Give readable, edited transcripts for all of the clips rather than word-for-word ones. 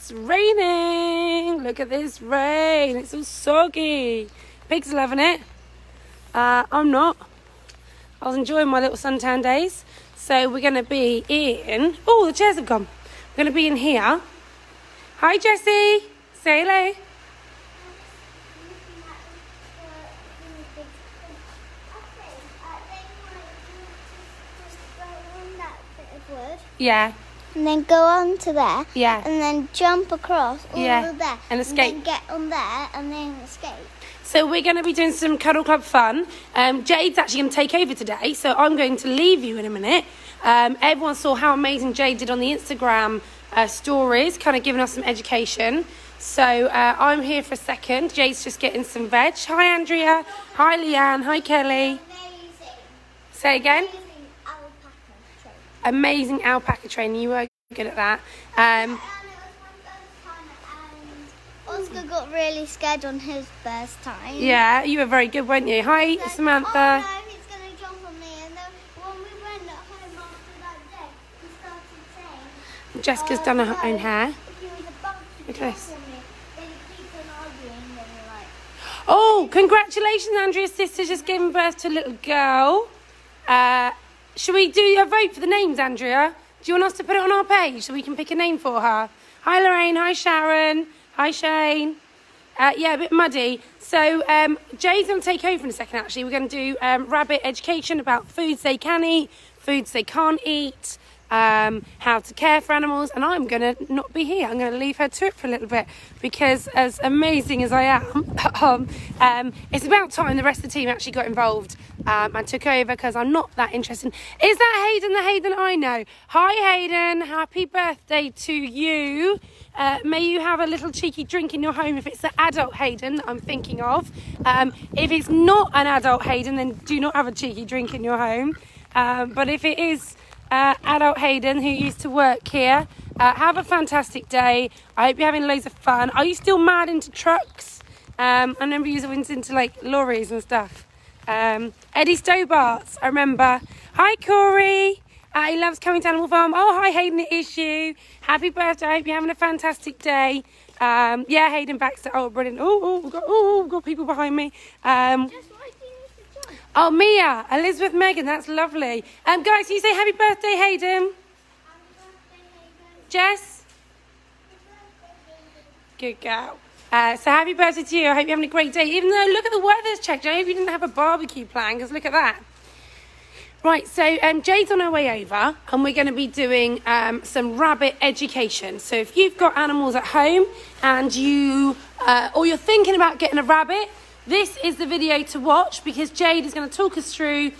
it's raining. Look at this rain. It's all soggy. Pig's loving it. I'm not. I was enjoying my little suntan days. So we're going to be in... Oh, the chairs have gone. We're going to be in here. Hi, Jessie. Say hello. Yeah. And then go on to there. Yeah. And then jump across all Yeah. of there. And escape. And then get on there and then escape. So we're going to be doing some Cuddle Club fun. Jade's actually going to take over today, so I'm going to leave you in a minute. Everyone saw how amazing Jade did on the Instagram stories, kind of giving us some education. So I'm here for a second. Jade's just getting some veg. Hi, Andrea. Hi, Leanne. Hi, Kelly. Amazing. Say again. Amazing alpaca training. Amazing alpaca training. You were good at that. And it was my first time, and Oscar got really scared on his first time. Yeah, you were very good, weren't you? Hi, He said, Samantha. Oh no, he's going to jump on me. And then when we went home after that day, he started saying... Jessica's done her own hair. He was about to Look at jump this. on me. Then he keeps on arguing and we're like... Oh, congratulations, Andrea's sister just gave birth to a little girl. Should we do a vote for the names, Andrea? Do you want us to put it on our page so we can pick a name for her? Hi, Lorraine. Hi, Sharon. Hi, Shane. Yeah, a bit muddy. So Jay's going to take over in a second, actually. We're going to do rabbit education about foods they can eat, foods they can't eat, how to care for animals, and I'm going to not be here. I'm going to leave her to it for a little bit because as amazing as I am, it's about time the rest of the team actually got involved and took over because I'm not that interested. Is that Hayden, the Hayden I know? Hi, Hayden. Happy birthday to you. May you have a little cheeky drink in your home if it's the adult Hayden that I'm thinking of. If it's not an adult Hayden, then do not have a cheeky drink in your home. But if it is adult Hayden who used to work here, have a fantastic day. I hope you're having loads of fun. Are you still mad into trucks? I remember you went into like lorries and stuff. Eddie Stobarts, I remember. Hi, Corey. He loves coming to Animal Farm. Oh, hi, Hayden, it is you. Happy birthday. I hope you're having a fantastic day. Yeah, Hayden Baxter. Oh, brilliant. We've got people behind me. Oh, Mia, Elizabeth, Megan, that's lovely. Guys, can you say happy birthday, Hayden? Jess? Good girl. So happy birthday to you. I hope you're having a great day. Even though, look at the weather's checked. I hope you didn't have a barbecue plan, because look at that. Right, so Jade's on her way over, and we're going to be doing some rabbit education. So if you've got animals at home and or you're thinking about getting a rabbit, this is the video to watch because Jade is going to talk us through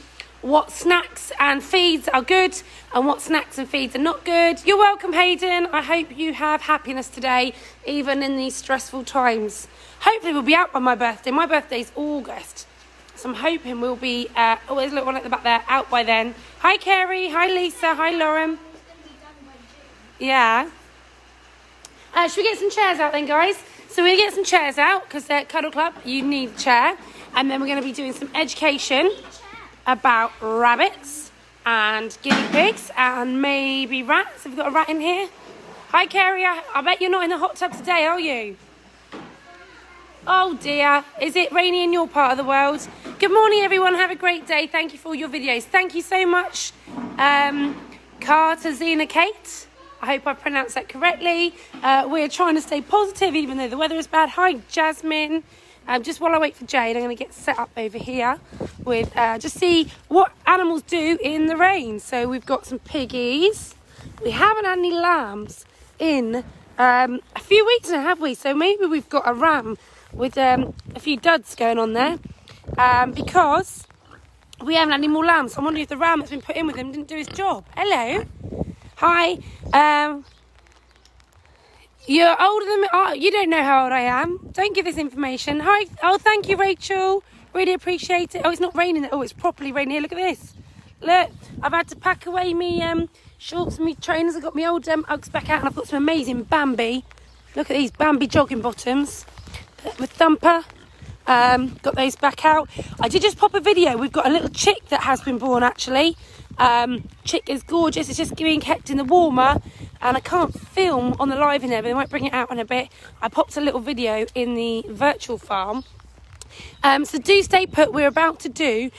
what snacks and feeds are good and what snacks and feeds are not good. You're welcome, Hayden. I hope you have happiness today, even in these stressful times. Hopefully we'll be out by my birthday. My birthday's August. So I'm hoping we'll be, there's a little one at the back there, out by then. Hi, Kerry. Hi, Lisa. Hi, Lauren. Yeah. Should we get some chairs out then, guys? So we're going to get some chairs out because they're Cuddle Club. You need a chair. And then we're going to be doing some education about rabbits and guinea pigs and maybe rats. Have we got a rat in here? Hi, Kerry. I bet you're not in the hot tub today, are you? Oh dear, is it rainy in your part of the world? Good morning, everyone. Have a great day. Thank you for all your videos. Thank you so much, Cartazina Kate. I hope I pronounced that correctly. We're trying to stay positive even though the weather is bad. Hi, Jasmine. Just while I wait for Jade, I'm going to get set up over here with just see what animals do in the rain. So we've got some piggies. We haven't had any lambs in a few weeks now, have we? So maybe we've got a ram with a few duds going on there because we haven't had any more lambs. I wonder if the ram that's been put in with him didn't do his job. Hello. Hi. You're older than me. Oh, you don't know how old I am. Don't give this information. Hi. Oh, thank you, Rachel. Really appreciate it. Oh, it's not raining. Oh, it's properly raining here. Look at this. Look, I've had to pack away me shorts and me trainers. I've got my old Uggs back out and I've got some amazing Bambi. Look at these Bambi jogging bottoms. With Thumper. Got those back out. I did just pop a video. We've got a little chick that has been born actually. Chick is gorgeous. It's just being kept in the warmer, and I can't film on the live in there, but they might bring it out in a bit. I popped a little video in the virtual farm. So do stay put. We're about to do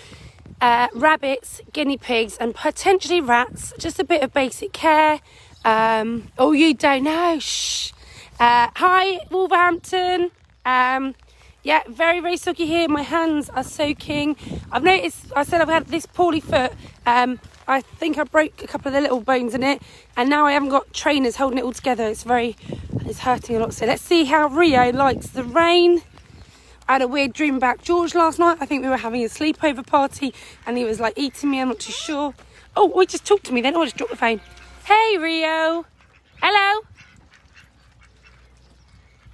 rabbits, guinea pigs, and potentially rats. Just a bit of basic care. Oh, you don't know. Shh. Hi, Wolverhampton. Yeah, very, very soggy here. My hands are soaking. I've noticed, I said I've had this poorly foot. I think I broke a couple of the little bones in it. And now I haven't got trainers holding it all together. It's hurting a lot. So let's see how Rio likes the rain. I had a weird dream about George last night. I think we were having a sleepover party and he was like eating me. I'm not too sure. Oh, he just talked to me then. Oh, I just dropped the phone. Hey, Rio. Hello.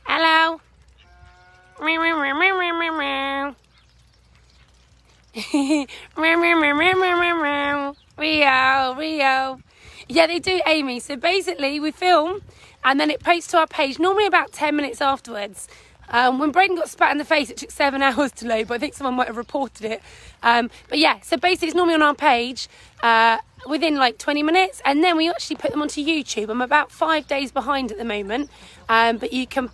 Hello. Rio. Yeah, they do, Amy. So basically we film and then it posts to our page normally about 10 minutes afterwards. When Braden got spat in the face, it took 7 hours to load, but I think someone might have reported it. But yeah, so basically it's normally on our page within like 20 minutes, and then we actually put them onto YouTube. I'm about 5 days behind at the moment, but you can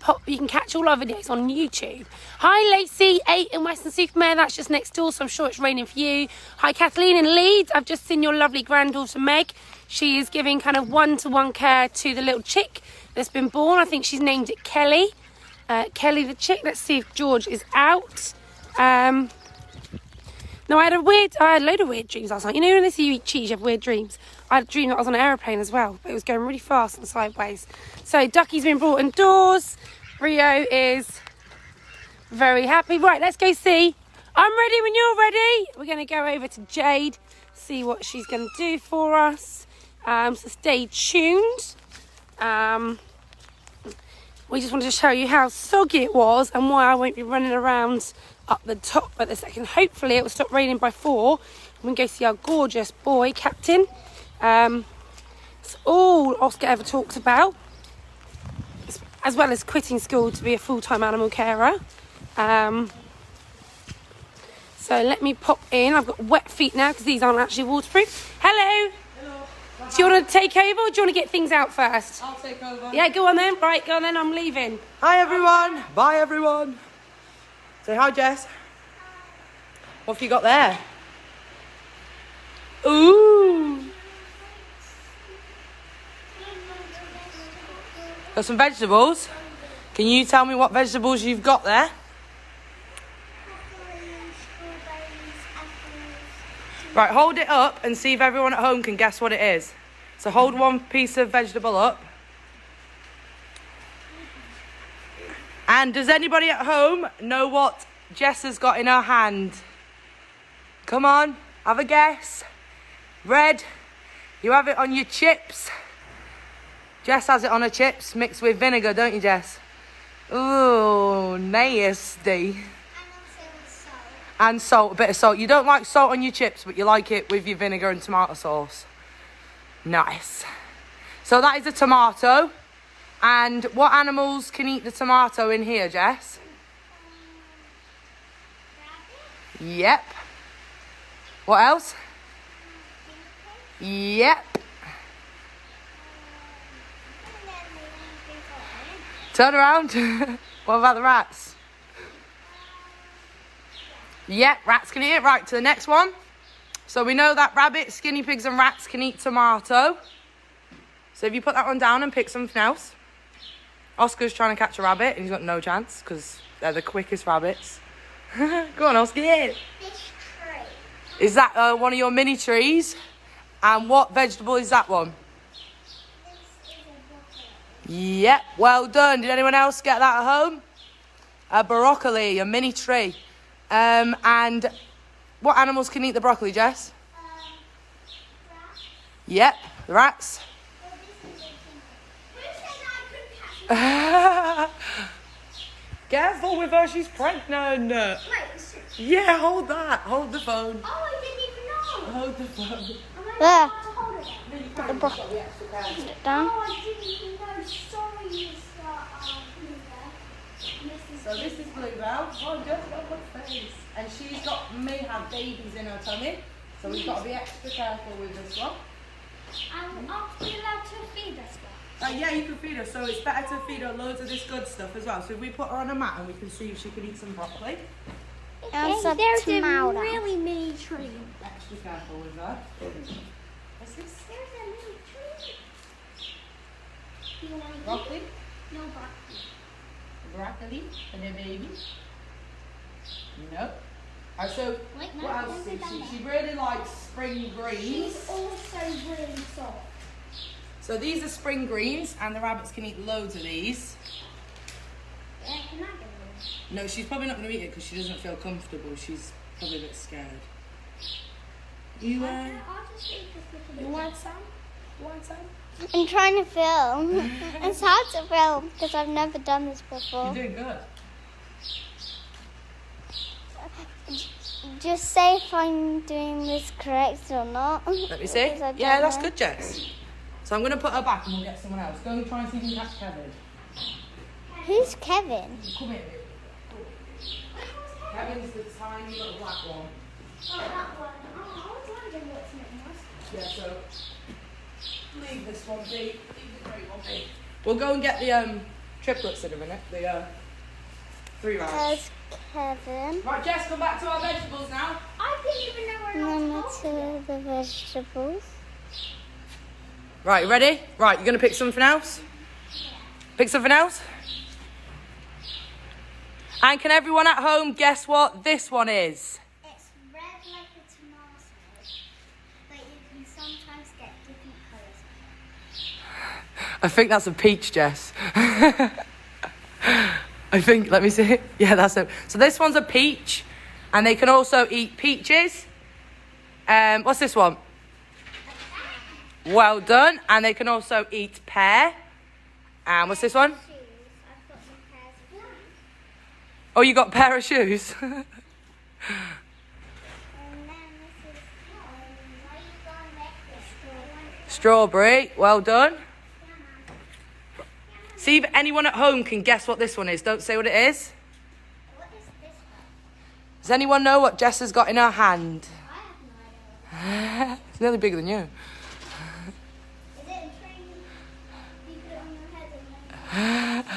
catch all our videos on YouTube. Hi Lacey, 8 in Weston-super-Mare, that's just next door, so I'm sure it's raining for you. Hi Kathleen in Leeds, I've just seen your lovely granddaughter Meg. She is giving kind of one-to-one care to the little chick that's been born. I think she's named it Kelly. Kelly the chick. Let's see if George is out. No, I had a load of weird dreams last night. You know when they see you eat cheese, you have weird dreams. I had a dream that I was on an aeroplane as well, but it was going really fast and sideways. So Ducky's been brought indoors. Rio is very happy. Right, let's go see. I'm ready when you're ready. We're going to go over to Jade, see what she's going to do for us. So stay tuned. We just wanted to show you how soggy it was and why I won't be running around up the top at the second. Hopefully it will stop raining by 4 and we can go see our gorgeous boy, Captain. It's all Oscar ever talks about, as well as quitting school to be a full-time animal carer. So let me pop in. I've got wet feet now because these aren't actually waterproof. Hello. Do you want to take over or do you want to get things out first? I'll take over. Yeah, go on then. Right, go on then. I'm leaving. Hi everyone. Bye everyone. Say hi, Jess. What have you got there? Ooh. Got some vegetables. Can you tell me what vegetables you've got there? Right, hold it up and see if everyone at home can guess what it is. So hold one piece of vegetable up. And does anybody at home know what Jess has got in her hand? Come on, have a guess. Red, you have it on your chips. Jess has it on her chips mixed with vinegar, don't you, Jess? Ooh, nasty. And salt, a bit of salt. You don't like salt on your chips, but you like it with your vinegar and tomato sauce. Nice. So that is a tomato. And what animals can eat the tomato in here, Jess? Yep. What else? Yep. Turn around. What about the rats? Yep, rats can eat it. Right, to the next one. So we know that rabbits, guinea pigs and rats can eat tomato. So if you put that one down and pick something else. Oscar's trying to catch a rabbit and he's got no chance because they're the quickest rabbits. Go on, Oscar. Yeah. This tree. Is that one of your mini trees? And what vegetable is that one? This is a broccoli. Yep, well done. Did anyone else get that at home? A broccoli, a mini tree. And what animals can eat the broccoli, Jess? Rats. Yep, the rats. Well, this is a Who said I couldn't catch Careful with her, she's pregnant. Wait, Yeah, hold that. Hold the phone. oh, I didn't even know. Hold the phone. There. Put the broccoli down. Oh, I didn't even know. Sorry, Mr. So this is Bluebell. Oh, just got her face. And may have babies in her tummy. So we've got to be extra careful with this one. Are we allowed to feed us one? Yeah, you can feed her. So it's better to feed her loads of this good stuff as well. So if we put her on a mat and we can see if she can eat some broccoli. There's a really mini tree. Extra careful with her. What's this? There's a mini tree. Do you want to eat Broccoli? it? No broccoli. Broccoli for the baby. No. So Wait, no, what else? She really likes spring greens. She's also really soft. So these are spring greens, and the rabbits can eat loads of these. Yeah, can I get one? No, she's probably not going to eat it because she doesn't feel comfortable. She's probably a bit scared. You I'll just eat this little bit. you want some? You want some? I'm trying to film. It's hard to film because I've never done this before. You're doing good. Just say if I'm doing this correct or not. Let me see. Because I don't Yeah, that's know. good, Jess. So I'm going to put her back and we'll get someone else. Go and try and see if you can catch Kevin. Who's Kevin? Come here. Kevin's the tiny little black one. Oh, that one. Oh, I was wondering what's name was. Yeah, so leave this one be. Leave the grey one be. We'll go and get the triplets in a minute. The 3 rounds. There's Kevin. Right, Jess, come back to our vegetables now. I didn't even know where Oh, I was to the vegetables. Right, you ready? Right, you're going to pick something else? Pick something else? And can everyone at home guess what this one is? It's red like a tomato, but you can sometimes get different colours. I think that's a peach, Jess. I think, let me see. Yeah, that's it. So this one's a peach, and they can also eat peaches. What's this one? Well done. And they can also eat pear. And what's this one? Shoes. I've got some pairs of shoes. Oh, you got a pair of shoes. And then this is Strawberry. Well done. See if anyone at home can guess what this one is. Don't say what it is. What is this one? Does anyone know what Jess has got in her hand? I have no idea. It's nearly bigger than you. Is it a train? You put it on your head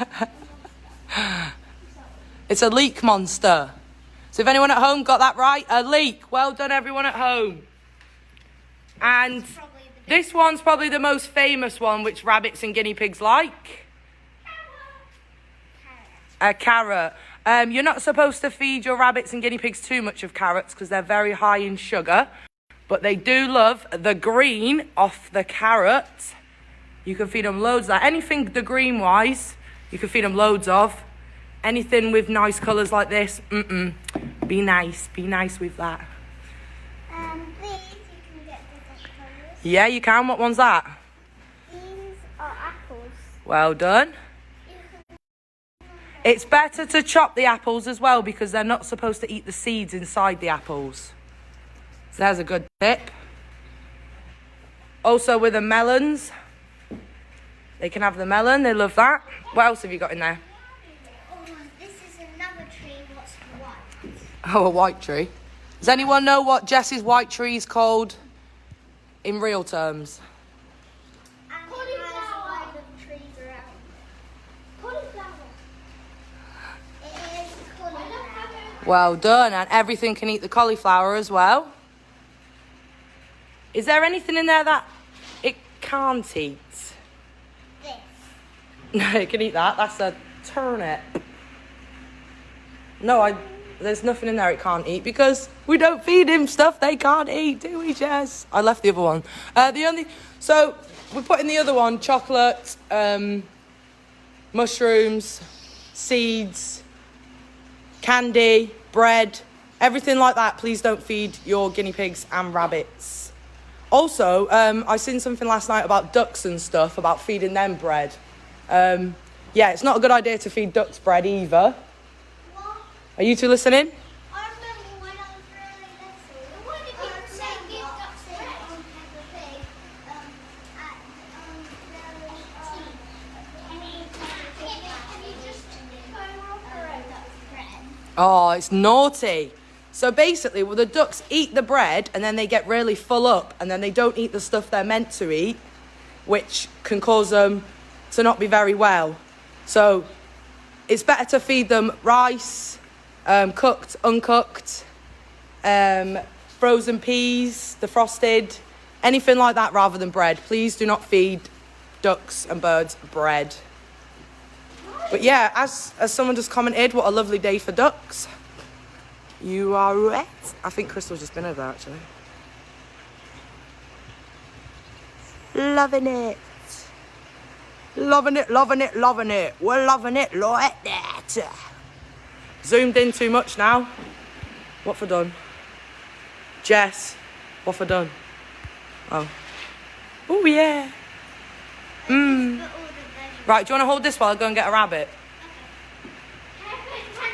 and It's a leek monster. So if anyone at home got that right, a leek. Well done, everyone at home. And probably the this one's probably the most famous one, which rabbits and guinea pigs like. A carrot. You're not supposed to feed your rabbits and guinea pigs too much of carrots because they're very high in sugar. But they do love the green off the carrot. You can feed them loads of that. Anything the green wise, you can feed them loads of. Anything with nice colours like this, be nice with that. These you can get different colours. Yeah, you can. What one's that? These are apples. Well done. It's better to chop the apples as well because they're not supposed to eat the seeds inside the apples. So there's a good tip. Also with the melons, they can have the melon. They love that. What else have you got in there? This is another tree. What's white? Oh, a white tree. Does anyone know what Jess's white tree is called in real terms? And it has a load of trees around. Cauliflower. It is cauliflower. Well done. And everything can eat the cauliflower as well. Is there anything in there that it can't eat? This. No, it can eat that. That's a turnip. No, there's nothing in there it can't eat because we don't feed him stuff they can't eat, do we, Jess? I left the other one. So we put in the other one chocolate, mushrooms, seeds, candy, bread, everything like that. Please don't feed your guinea pigs and rabbits. Also, I seen something last night about ducks and stuff, about feeding them bread. Yeah, it's not a good idea to feed ducks bread either. What? Are you two listening? I remember when I was really little. What did people say? Give ducks bread on Peppa Pig. At Can you just cooperate ducks bread? Oh, it's naughty. So basically, well, the ducks eat the bread and then they get really full up and then they don't eat the stuff they're meant to eat, which can cause them to not be very well. So it's better to feed them rice, cooked, uncooked, frozen peas, defrosted, anything like that rather than bread. Please do not feed ducks and birds bread. But yeah, as someone just commented, what a lovely day for ducks. You are right. I think Crystal's just been over there, actually. Loving it. Loving it, loving it, loving it. We're loving it like that. Zoomed in too much now. What for done? Jess, what for done? Oh. Oh, yeah. Mmm. Right, do you want to hold this while I go and get a rabbit? Can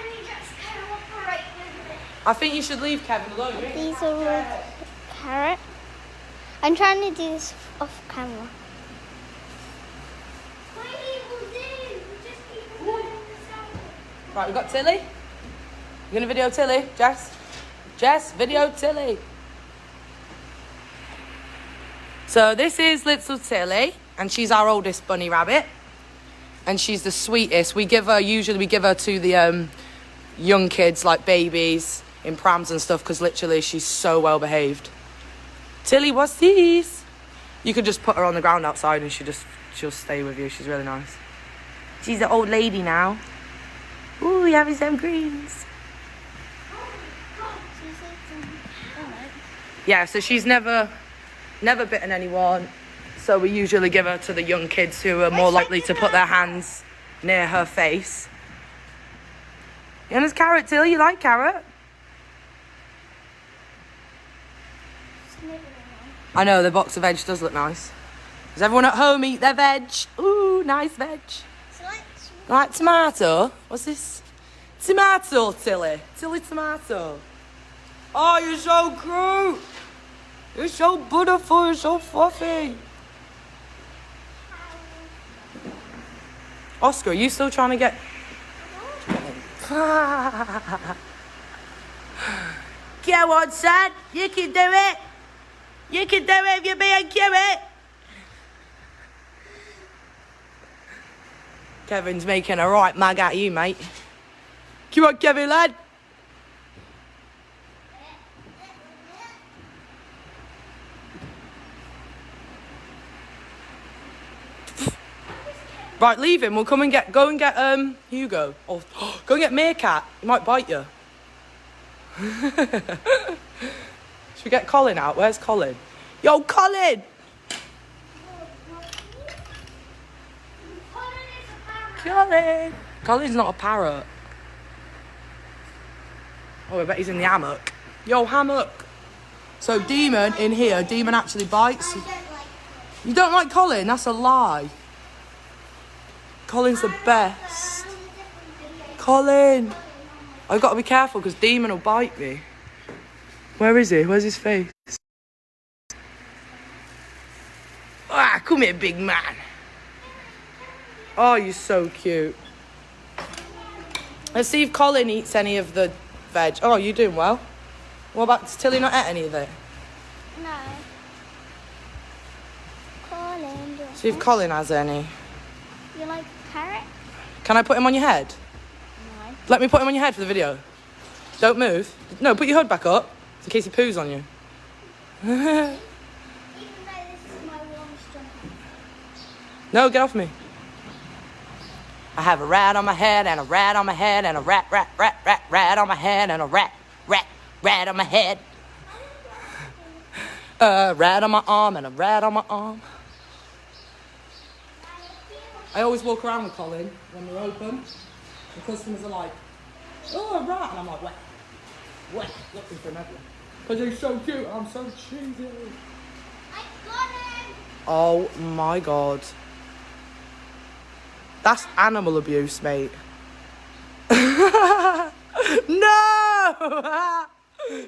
we just cooperate with it? I think you should leave Kevin alone. These are all carrot. I'm trying to do this off camera. Right, we've got Tilly. You gonna video Tilly? Jess? Jess, video Tilly. So this is little Tilly, and she's our oldest bunny rabbit. And she's the sweetest. Usually we give her to the young kids, like babies, in prams and stuff, because literally she's so well behaved. Tilly, what's this? You could just put her on the ground outside and she'll stay with you. She's really nice. She's an old lady now. Ooh, you having some greens. Yeah, so she's never bitten anyone. So we usually give her to the young kids who are more likely to put their hands near her face. And there's Carrot, Till. You like Carrot? I know, the box of veg does look nice. Does everyone at home eat their veg? Ooh, nice veg. Like tomato? What's this? Tomato, Tilly. Tilly tomato. Oh, you're so cute. You're so beautiful. You're so fluffy. Oscar, are you still trying to get... Go on, son. You can do it. You can do it if you're being cute. Kevin's making a right mug out of you, mate. Come on, Kevin, lad. Right, leave him. We'll go and get Hugo. Or go and get Meerkat. He might bite you. Should we get Colin out? Where's Colin? Yo, Colin! Colin! Colin's not a parrot. Oh, I bet he's in the hammock. Yo, hammock! So Demon in here, Demon actually bites. You don't like Colin? That's a lie. Colin's the best. Colin! I've got to be careful because Demon will bite me. Where is he? Where's his face? Ah, come here, big man. Oh, you're so cute. Let's see if Colin eats any of the veg. Oh, you're doing well. What about, does Tilly not eat any of it? No. Colin. See if Colin has any. You like carrot? Can I put him on your head? No. Let me put him on your head for the video. Don't move. No, put your hood back up in case he poos on you. Even though this is my warmest jumper. No, get off me. I have a rat on my head and a rat on my head and a rat on my head and a rat on my head. A rat on my arm and a rat on my arm. I always walk around with Colin when we're open. The customers are like, oh, a rat. And I'm like, wet, looking for him everywhere. Because he's so cute, I'm so cheesy. I got him! Oh my God. That's animal abuse, mate. No!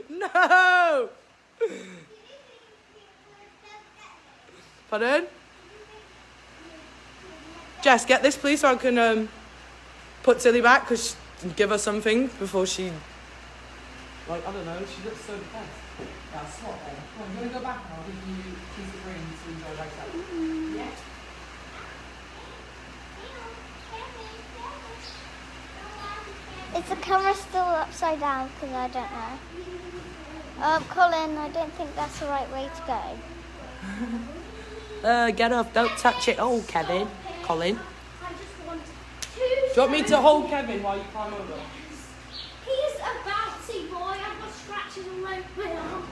No! Pardon? Jess, get this please so I can put Tilly back, because give her something before she Like, I don't know, she looks so depressed. Yeah, swap then. Come on, you want to go back now? I'll give you a piece of green so you enjoy like that. Yeah. Is the camera still upside down? Because I don't know. Colin, I don't think that's the right way to go. Get up, don't touch it. Oh, Kevin. Colin. I just want to. Do you want me to hold Kevin while you climb over? He's a bouncy boy. I've got scratches all over my arm.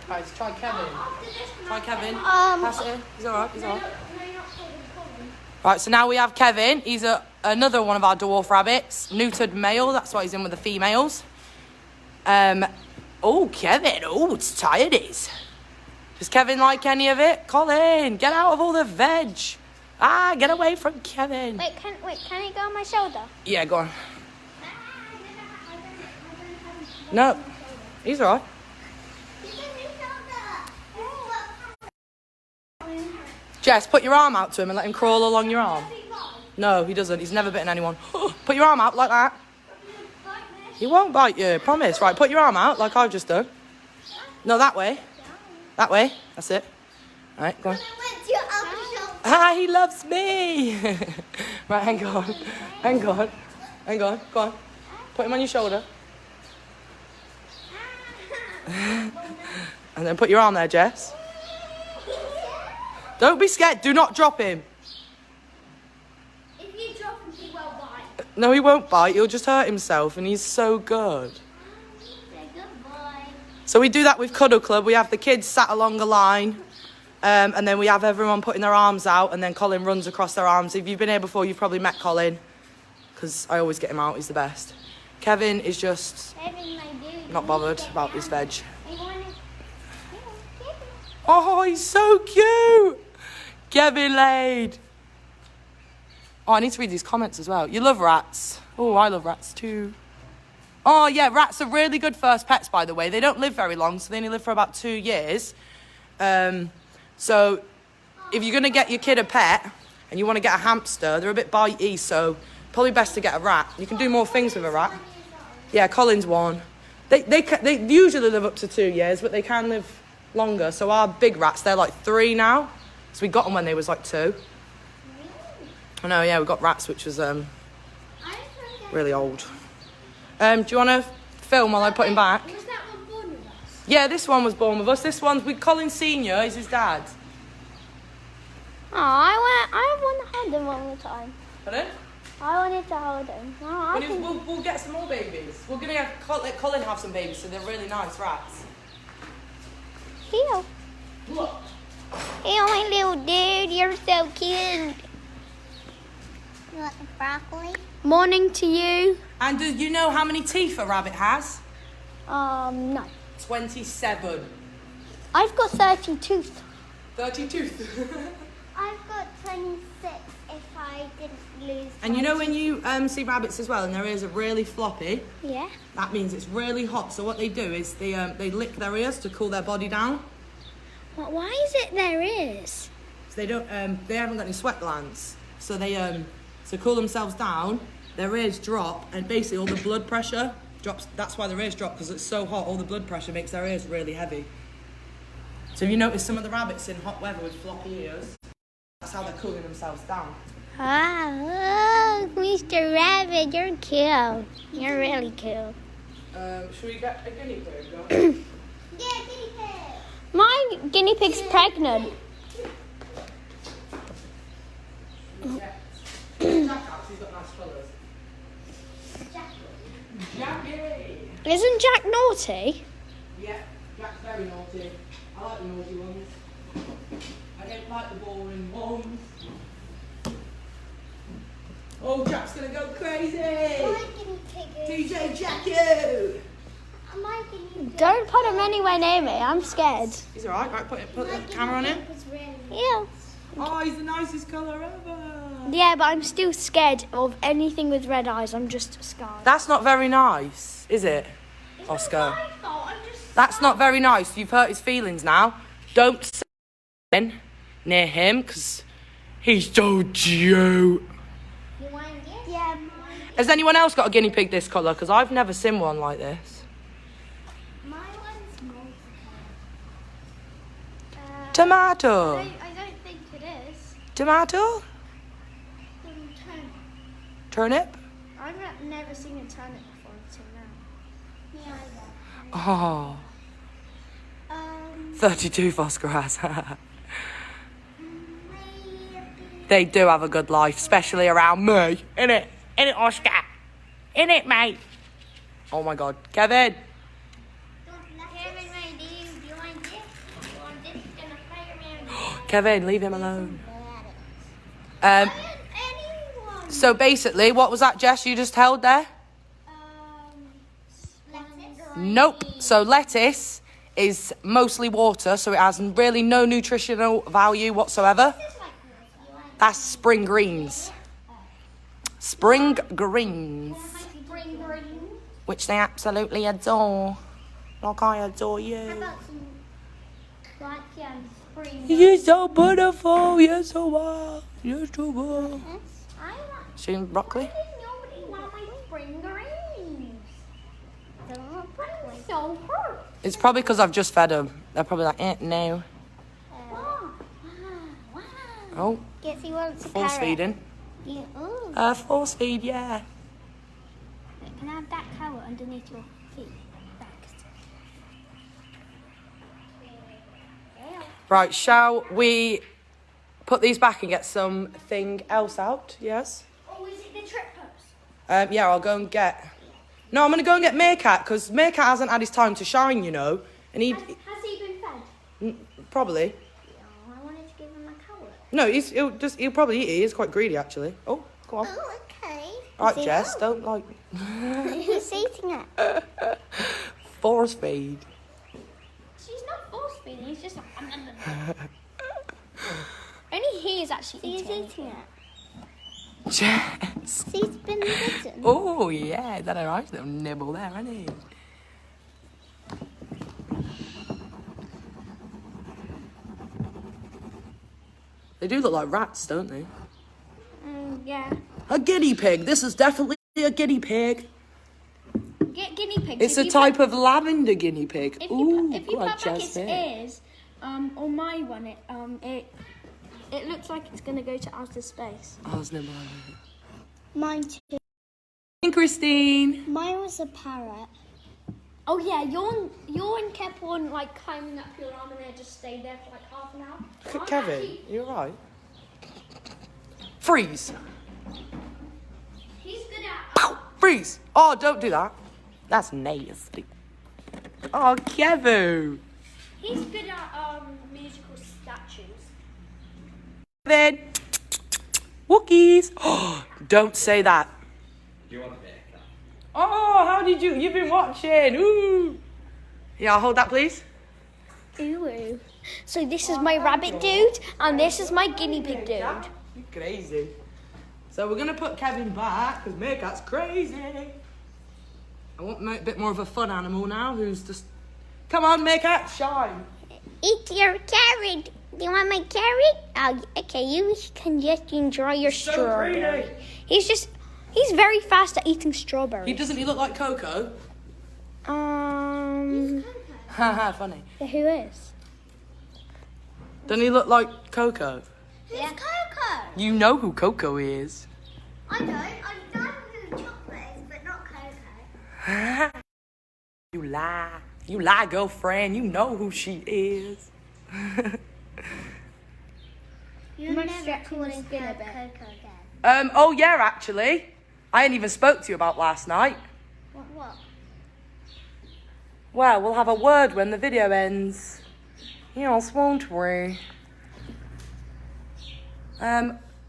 Right, let's try Kevin. After this, Try Kevin. Pass it. He's alright, he's alright. No, you're not holding Colin. Right, so now we have Kevin. He's another one of our dwarf rabbits. Neutered male, that's why he's in with the females. Oh, Kevin. Oh, it's tired, is. Does Kevin like any of it? Colin, get out of all the veg. Get away from Kevin. Wait, can he go on my shoulder? Yeah, go on. No, he's alright. Jess, put your arm out to him and let him crawl along your arm. No, he doesn't. He's never bitten anyone. Put your arm out like that. He won't bite you, promise. Right, put your arm out like I've just done. No, that way. That way. That's it. Right, go on. He loves me. Right, hang on. Hang on. Hang on. Go on. Put him on your shoulder. And then put your arm there, Jess. Don't be scared. Do not drop him. If you drop him, he will bite. No, he won't bite. He'll just hurt himself, and he's so good. He's a good boy. So we do that with Cuddle Club. We have the kids sat along a line, and then we have everyone putting their arms out, and then Colin runs across their arms. If you've been here before, you've probably met Colin, because I always get him out. He's the best. Kevin is just not bothered about his veg. Oh, he's so cute. Kevin laid. Oh, I need to read these comments as well. You love rats. Oh, I love rats too. Oh, yeah, rats are really good first pets, by the way. They don't live very long, so they only live for about 2 years. So if you're going to get your kid a pet and you want to get a hamster, they're a bit bitey, so probably best to get a rat. You can do more things with a rat. Yeah, Colin's 1. They usually live up to 2 years, but they can live longer. So our big rats, they're like 3 now. So we got them when they was like 2. I know, yeah, we got rats, which was really old. Do you want to film while I put him back? Was that one born with us? Yeah, this one was born with us. This one's with Colin Senior. Is his dad. Oh, I want to hold him all the time. Pardon? I wanted to hold him. No, We'll get some more babies. We're going to let Colin have some babies, so they're really nice rats. Heel. Look. Heel, my little dude. You're so cute. You want the broccoli? Morning to you. And do you know how many teeth a rabbit has? No. 27. I've got 30 teeth. 30 teeth. I've got 26 if I didn't lose. And you know when you see rabbits as well and their ears are really floppy? Yeah. That means it's really hot. So what they do is they lick their ears to cool their body down. But why is it there is? So they don't they haven't got any sweat glands. So they to cool themselves down, their ears drop and basically all the blood pressure drops. That's why their ears drop, because it's so hot, all the blood pressure makes their ears really heavy. So if you notice some of the rabbits in hot weather with floppy ears, that's how they're cooling themselves down. Oh, Mr. Rabbit, you're cute. You're really cute. Should we get a guinea pig? Yeah, guinea pig. My guinea pig's pregnant. Yeah. Jack out, he's got nice colours. Jackie! Isn't Jack naughty? Yeah, Jack's very naughty. I like the naughty ones. I don't like the boring ones. Oh, Jack's gonna go crazy! My guinea pig is... DJ Jackie! My guinea pig... Don't put him anywhere near me. I'm scared. He's alright, right, put the camera on him. Yeah. Oh, he's the nicest colour ever! Yeah, but I'm still scared of anything with red eyes. I'm just scared. That's not very nice, is it, Oscar? That's not very nice. You've hurt his feelings now. Don't sit near him, because he's so cute. Yeah. Has anyone else got a guinea pig this colour? Because I've never seen one like this. My one's multicolour. Tomato. I don't think it is. Tomato? Turnip? I've never seen a turnip before until now. Yeah. Oh. 32 phosphorus. They do have a good life, especially around me. Innit? Innit, Oscar? Innit, mate? Oh my God. Kevin. Kevin, leave him alone. So basically, what was that, Jess, you just held there? Nope. So lettuce is mostly water, so it has really no nutritional value whatsoever. That's spring greens. Spring greens. Which they absolutely adore. Like I adore you. You're so beautiful. You're so wild. You're so good. Shooting broccoli? Nobody want my spring greens. So hurt. It's probably because I've just fed them. They're probably like, no. Oh, Guess he wants a force carrot. feeding. Yeah. Ooh. Force feed, yeah. Can I have that carrot underneath your feet? Right, shall we put these back and get something else out? Yes? Oh, is it the trip post? Yeah, I'll go and get... No, I'm going to go and get Meerkat, because Meerkat hasn't had his time to shine, you know. And he... Has he been fed? Probably. Oh, I wanted to give him a carrot. No, he'll probably eat it. He's quite greedy, actually. Oh, come on. Oh, okay. All right, Jess, don't, like... He's eating it. Force feed. She's not force feeding, he's just like... Only he is actually He's eating. eating it. Jess. He's been bitten. Oh, yeah, that a nice little nibble there, isn't he? They do look like rats, don't they? Yeah. A guinea pig. This is definitely a guinea pig. Get guinea pigs. It's a type of lavender guinea pig. If Ooh, you put good, back its Jess. ears, on my one, it looks like it's gonna go to outer space. Oh, there's no more. Mine too. Hey, Christine. Mine was a parrot. Oh yeah, your kept on like climbing up your arm and then just stayed there for like half an hour. Kevin, you alright? Freeze. He's good at. Ow, freeze. Oh, don't do that. That's nasty. Oh, Kevin. He's good at musical statues. Kevin. Wookiees. Oh, don't say that. Do you want a Meerkat? Oh, how did you? You've been watching. Ooh. Yeah, I'll hold that, please. Ooh. So this is my rabbit dude, and this is my guinea pig dude. You're crazy. So we're going to put Kevin back, because Meerkat's crazy. I want a bit more of a fun animal now, who's just... Come on, Meerkat, shine. Eat your carrot. Do you want my carrot? Oh, okay, you can just enjoy your So strawberry. greedy. He's very fast at eating strawberries. Doesn't he look like Coco? Haha, funny. Who is? Doesn't he look like Coco? Who's Coco? You know who Coco is. I don't. I know who chocolate is, but not Coco. You lie. You lie, girlfriend. You know who she is. You're My never stretching calling the skin a her bit. Coco again. Oh yeah, actually. I ain't even spoke to you about last night. What? Well, we'll have a word when the video ends. Yes, won't we?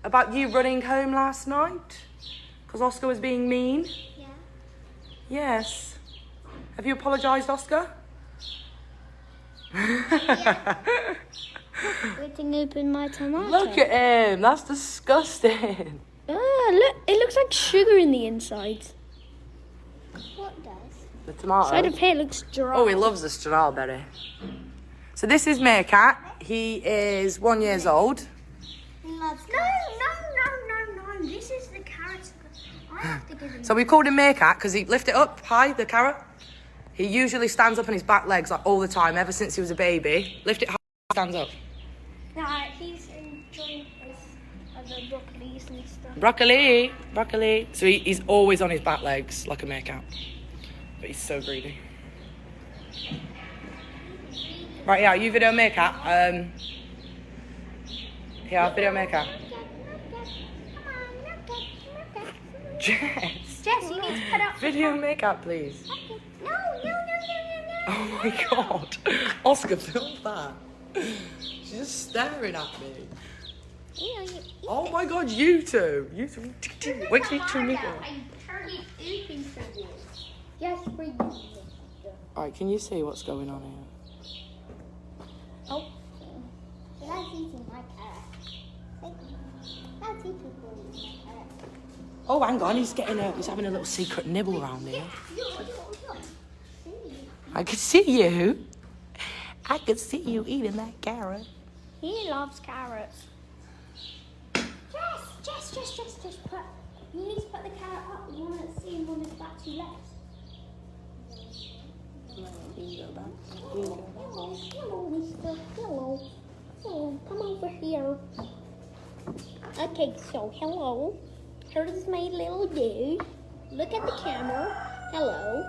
About you running home last night? Because Oscar was being mean? Yeah. Yes. Have you apologised, Oscar? Splitting open my tomato. Look at him. That's disgusting. Look, it looks like sugar in the inside. What does? The tomato. Side of here looks dry. Oh, he loves the strawberry. So this is Meerkat. He is 1 year old. He loves No. This is the carrot. have to give him. So we called him Meerkat because he lift it up high, the carrot. He usually stands up on his back legs like all the time, ever since he was a baby. Lift it high, stands up. Nah, he's enjoying his other broccolis and stuff. Broccoli, broccoli. So he's always on his back legs like a meerkat. But he's so greedy. Right, yeah, you video meerkat. Yeah, video meerkat. Jess, Jess, you need to put up. video meerkat, please. No. Oh my god. Oscar, film that. She's just staring at me. Oh my god, you two. You two. Wait till you turn me on. I turned it open for you. Yes, for you. Alright, can you see what's going on here? Oh. So that's eating my carrot. That's eating my carrot. Oh, hang on, he's having a little secret nibble around here. I can see you. I can see you eating that carrot. He loves carrots. Jess, put. You need to put the carrot up. You want to see him on his back two legs. Hello, mister. Hello, come over here. Okay, so hello. Here's my little dude. Look at the camera. Hello.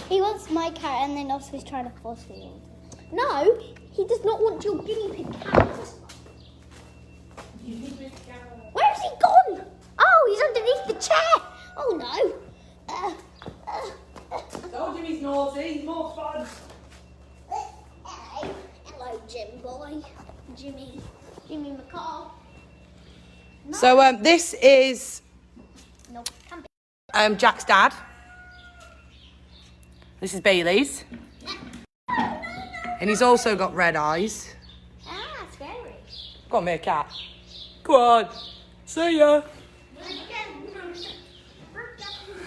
He wants my carrot and then also he's trying to force feed him. No, he does not want your guinea pig carrot. Where's he gone? Oh, he's underneath the chair. Oh no. Told you he's naughty, he's more fun. Hello, Jim boy. Jimmy McCall. So this is No, come back. Jack's dad. This is Bailey's. And he's also got red eyes. Ah, scary. Go on, meerkat. Go on. See ya.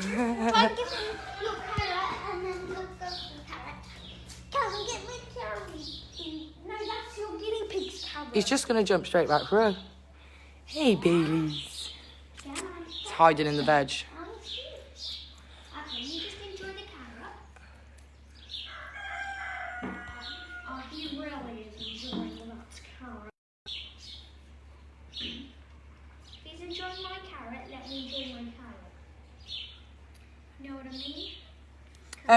Try and give him your carrot and then look up the carrot. Come get my carrot. No, that's your guinea pig's carrot. He's just going to jump straight back through. Hey, Bailey's. He's hiding in the veg. Okay, you just enjoy the carrot. Oh, he really is enjoying that carrot. If he's enjoying my carrot, let me enjoy my carrot. You know what I mean?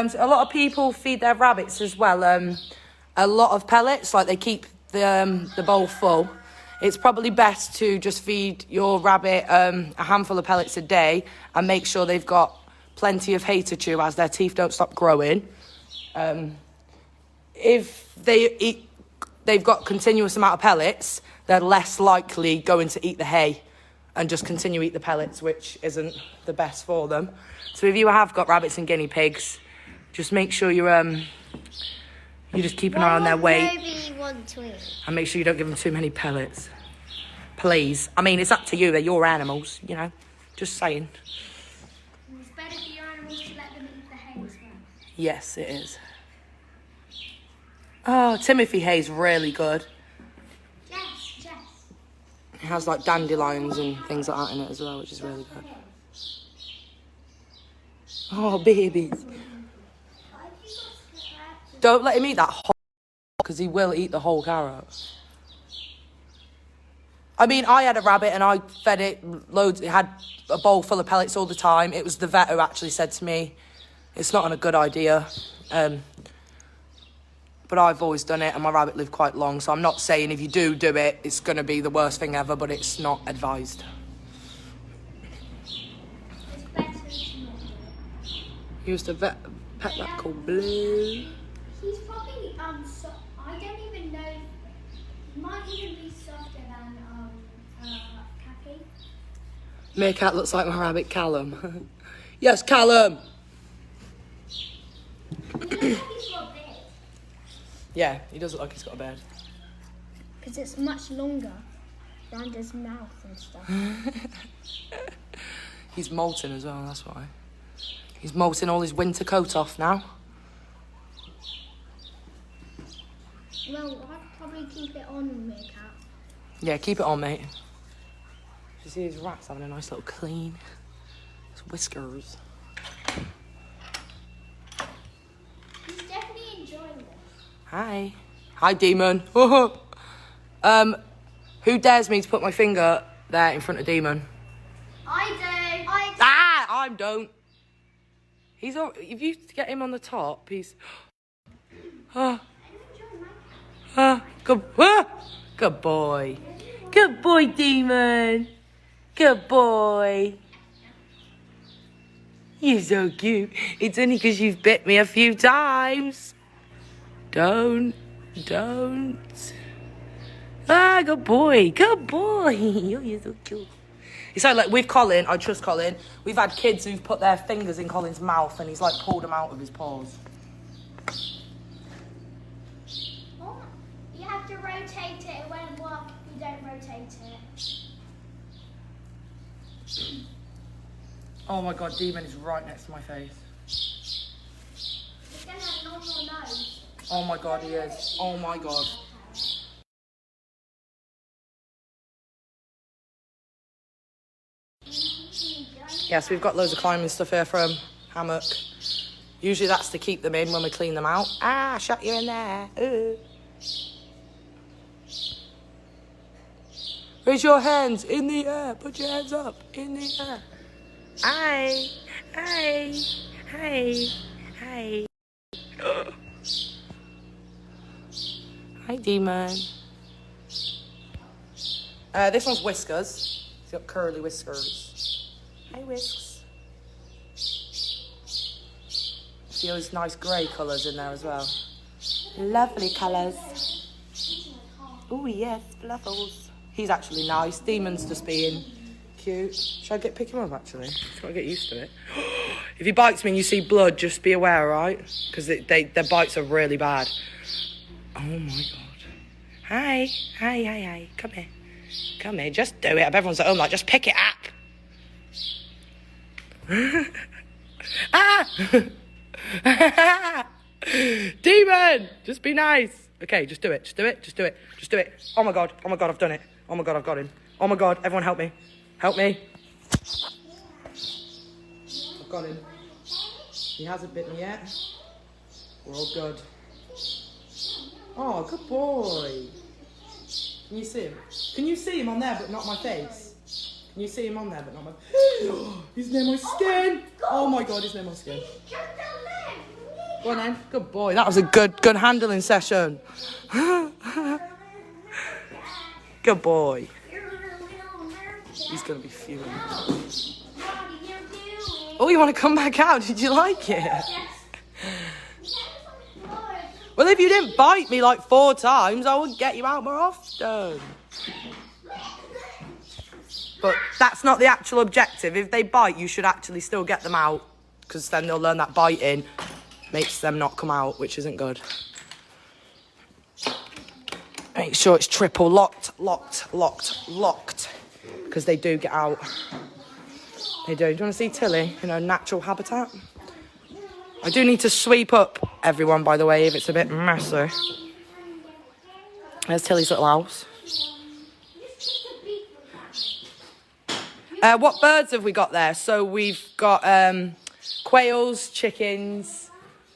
So a lot of people feed their rabbits as well. A lot of pellets, like they keep the bowl full. It's probably best to just feed your rabbit a handful of pellets a day and make sure they've got plenty of hay to chew as their teeth don't stop growing. If they've got continuous amount of pellets, they're less likely going to eat the hay and just continue to eat the pellets, which isn't the best for them. So if you have got rabbits and guinea pigs, just make sure you just keep an eye on their weight Nobody wants to eat. and make sure you don't give them too many pellets. Please. I mean, it's up to you. They're your animals, you know. Just saying. It's better for your animals to let them eat the hay as well. Yes, it is. Oh, Timothy hay's really good. Jess. It has like dandelions and things like that in it as well, which is really good. Oh, babies. Don't let him eat that whole because he will eat the whole carrot. I mean, I had a rabbit and I fed it loads. It had a bowl full of pellets all the time. It was the vet who actually said to me, it's not a good idea. But I've always done it and my rabbit lived quite long. So I'm not saying if you do it, it's going to be the worst thing ever, but it's not advised. It's better to not do it. He used to pet that called Blue. He's probably so I don't even know. He might even be softer than Cappy. Meerkat looks like my rabbit Callum. Yes, Callum. He looks like he's got a beard Yeah, he does look like he's got a beard. because it's much longer around his mouth and stuff. He's molting as well, that's why. He's molting all his winter coat off now. Well, I'd probably keep it on Meerkat. Yeah, keep it on, mate. You see these rats having a nice little clean. It's Whiskers. He's definitely enjoying this. Hi. Hi, Demon. Who dares me to put my finger there in front of Demon? I do. Ah, I don't. He's all, if you get him on the top, he's... Good boy. Good boy, Demon. Good boy. You're so cute. It's only because you've bit me a few times. Don't. Ah, good boy. Good boy. You're so cute. It's like with Colin, I trust Colin. We've had kids who've put their fingers in Colin's mouth and he's like pulled them out of his paws. Oh, you have to rotate it. It won't work if you don't rotate it. Oh my god, Demon is right next to my face. It's going to have normal nose. Oh my god, he is. Oh my god. Yes, we've got loads of climbing stuff here from Hammock. Usually that's to keep them in when we clean them out. Ah, shut you in there. Ooh. Raise your hands in the air. Put your hands up in the air. Hi. Hi, Demon. This one's Whiskers. He's got curly whiskers. Hi, Whisks. See those nice grey colours in there as well. Lovely colours. Oh yes, fluffles. He's actually nice. Demon's just being cute. Should I pick him up actually? Just gotta get used to it. If he bites me and you see blood, just be aware, right? Because their bites are really bad. Oh my god. Hi. Come here, just do it. Everyone's at home like, just pick it up. Ah! Demon! Just be nice. Okay, just do it. Oh my god, I've done it. Oh my god, I've got him. Oh my god, everyone help me. Help me. I've got him. He hasn't bit me yet. We're all good. Oh, good boy. Can you see him? Can you see him on there but not my face? Can you see him on there but not my... He's near my skin. Oh my god, he's near my skin. Go on then. Good boy. That was a good handling session. Good boy. He's going to be fuming. Oh, you want to come back out? Did you like it? Well, if you didn't bite me like 4 times, I would get you out more often. But that's not the actual objective. If they bite, you should actually still get them out, because then they'll learn that biting makes them not come out, which isn't good. Make sure it's triple locked, because they do get out. They do. Do you want to see Tilly in her natural habitat? I do need to sweep up everyone, by the way, if it's a bit messy. There's Tilly's little house. What birds have we got there? So we've got quails, chickens,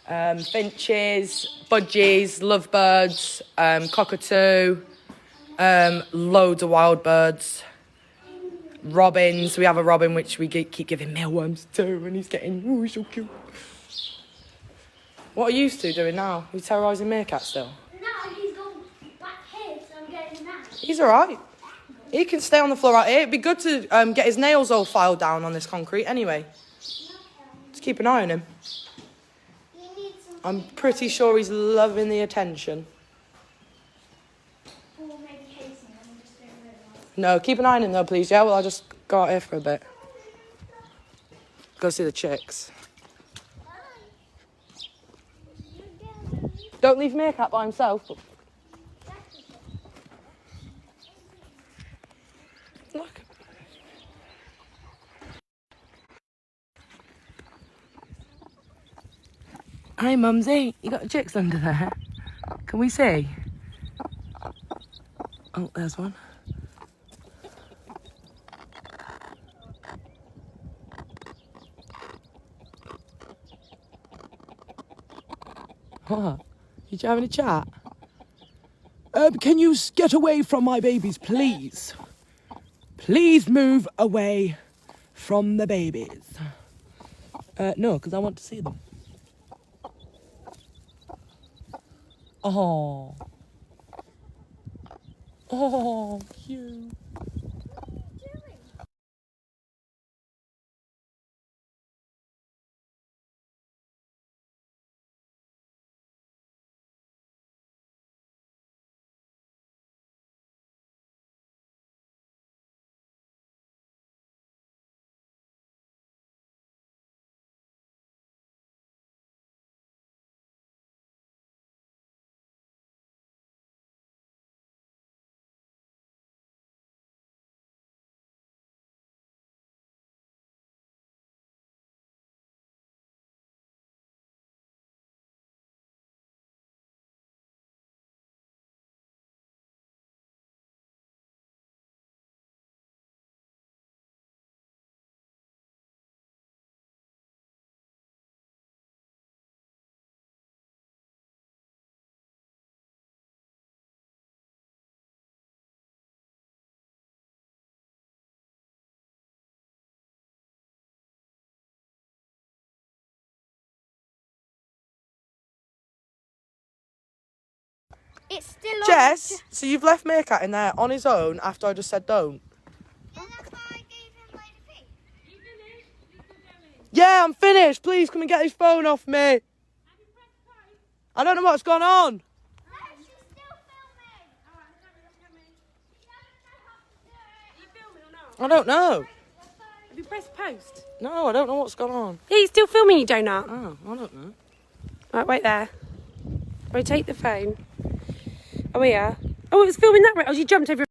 finches, budgies, lovebirds, cockatoo, loads of wild birds, robins. We have a robin which we keep giving mealworms to, and he's getting, oh, he's so cute. What are you two doing now? Are you terrorising Meerkat still? No, he's gone back here, so I'm getting him out. He's all right. He can stay on the floor out here. It'd be good to get his nails all filed down on this concrete anyway. Just keep an eye on him. I'm pretty sure he's loving the attention. Or maybe hazing him and just don't realise. No, keep an eye on him though, please. Yeah, well, I'll just go out here for a bit. Go see the chicks. Don't leave Meerkat by himself. Look. Hi, Mumsy. You got chicks under there? Can we see? Oh, there's one. What? You having a chat? Can you get away from my babies, please? Please move away from the babies. No, because I want to see them. Oh. Oh, cute. It's still on. Jess, so you've left Meerkat in there on his own after I just said don't? Yeah, that's why I gave him my defeat. Yeah, I'm finished. Please come and get his phone off me. I don't know what's gone on. No, she's still filming. I don't know. Have you pressed post? No, I don't know what's gone on. Yeah, you're still filming, you donut. Oh, I don't know. Right, wait there. Rotate the phone. Oh, yeah. Oh, it was filming that way. Oh, you jumped over.